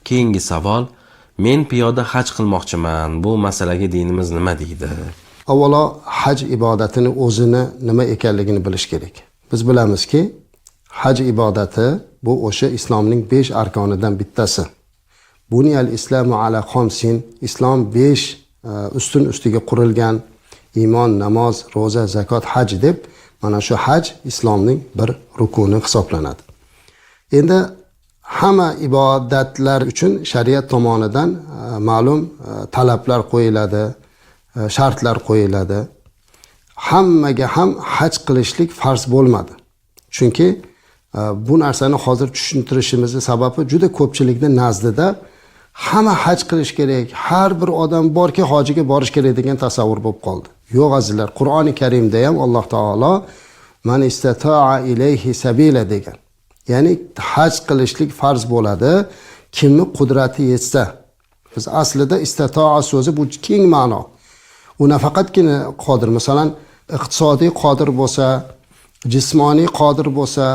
Keyingi savol: men piyoda haj qilmoqchiman. Bu masalaga dinimiz nima deydi? Avvalo haj ibodatini o'zini nima ekanligini bilish kerak. Biz bilamizki, haj ibodati bu o'sha islomning 5 arkonidan bittasi. Buniyal islamu ala xomsin, islom 5 ustun ustiga qurilgan: iymon, namoz, roza, zakot, haj deb, mana shu haj islomning bir rukuni hisoblanadi. Endi hamma ibodatlar uchun shariat tomonidan ma'lum talablar qo'yiladi, shartlar qo'yiladi. Hammaga ham haj qilishlik farz bo'lmadi. Chunki bu narsani hozir tushuntirishimizning sababi juda ko'pchilikning nazdida hamma haj qilish kerak, har bir odam borki hojiga borish kerak degan tasavvur bo'lib qoldi. Yo'q azizlar, Qur'oni Karimda ham Alloh taolo man istata'a ilayhi sabila degan. Ya'ni haj qilishlik farz bo'ladi, kimni qudrati yetsa. Biz aslida istata'a so'zi bu keng ma'no. U nafaqatgina qodir, masalan, iqtisodiy qodir bo'lsa, jismoniy qodir bo'lsa,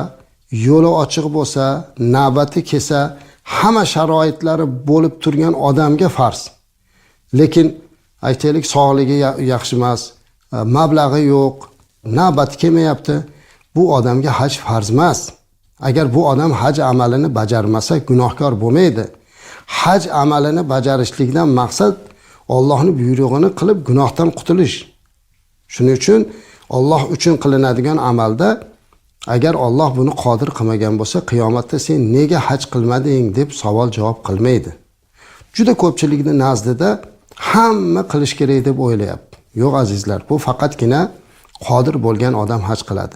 yo'li ochiq bo'lsa, navbati kelsa, hamma sharoitlari bo'lib turgan odamga farz. Lekin aytaylik, sog'ligi yaxshi emas, mablag'i yo'q, navbati kelmayapti, bu odamga haj farz emas. Agar bu odam haj amalini bajarmasa gunohkor bo'lmaydi. Haj amalini bajarishlikdan maqsad Allohning buyrug'ini qilib gunohdan qutulish. Shuning uchun Alloh uchun qilinadigan amalda agar Alloh buni qodir qilmagan bo'lsa, qiyomatda sen nega haj qilmading deb savol javob qilmaydi. Juda ko'pchilikning nazdida hamma qilish kerak deb o'ylayapti. Yo'q azizlar, bu faqatgina qodir bo'lgan odam haj qiladi.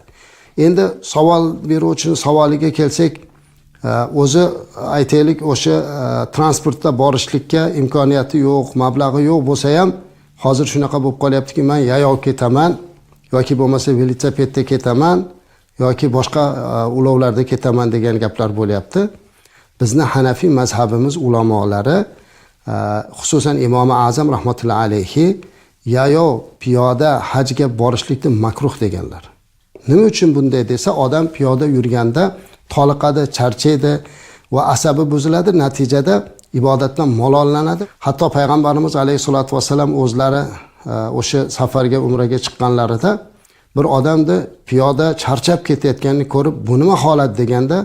Endi savol beruvchining savoliga kelsak, o'zi aytaylik o'sha transportda borishlikka imkoniyati yo'q, mablag'i yo'q bo'lsa ham, hozir shunaqa bo'lib qolyaptiki, men yayov ketaman yoki bo'lmasa velosipedda ketaman yoki boshqa ulovlarda ketaman degan gaplar bo'lyapti. Bizni Hanafiy mazhabimiz ulamolari, xususan Imom Azam rahmatullohi alayhi, yayov piyoda hajga borishlikni makruh deganlar. Nima uchun bunday desa, odam piyoda yurganda toliqadi, charchaydi va asabi buziladi, natijada ibodatdan malollanadi. Hatto payg'ambarimiz alayhisolatu vasallam o'zlari o'sha safarga, umraga chiqqanlarida bir odamni piyoda charchab ketayotganini ko'rib, bu nima holat deganda,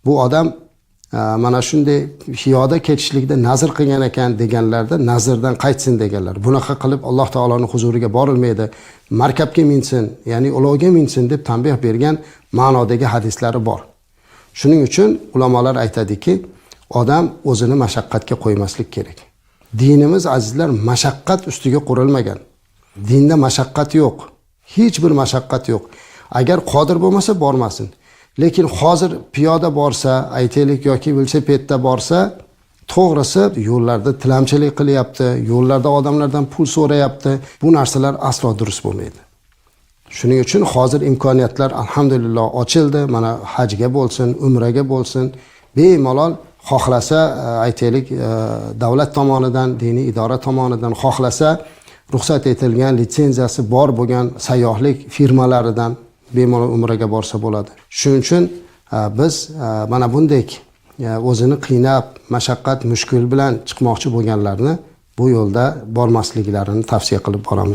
bu odam mana shunday piyoda ketishlikda nazr qilgan ekan deganlarda, nazrdan qaytsin deganlar. Bunaqa qilib Alloh taoloning huzuriga borilmaydi, markabga minsin, ya'ni ulovga minsin deb tanbeh bergan ma'nodagi hadislari bor. Shuning uchun ulamolar aytadiki, odam o'zini mashaqqatga qo'ymaslik kerak. Dinimiz azizlar mashaqqat ustiga qurilmagan. Dinda mashaqqat yo'q. Hech bir mashaqqat yo'q. Agar qodir bo'lmasa bormasin. Lekin hozir piyoda borsa, aytaylik yoki velosipedda borsa, to'g'risi yo'llarda tilamchilik qilyapti, yo'llarda odamlardan pul so'rayapti. Bu narsalar aslo durust bo'lmaydi. Shuning uchun hozir imkoniyatlar alhamdulillah ochildi. Mana hajga bo'lsin, umraga bo'lsin, bemalol xohlasa aytaylik davlat tomonidan, diniy idora tomonidan xohlasa ruxsat etilgan litsenziyasi bor bo'lgan sayyohlik firmalaridan bemalol umraga borsa bo'ladi. Shuning uchun biz mana bunday o'zini qiynab, mashaqqat, mushkul bilan chiqmoqchi bo'lganlarni bu yo'lda bormasliklarini tavsiya qilib boramiz.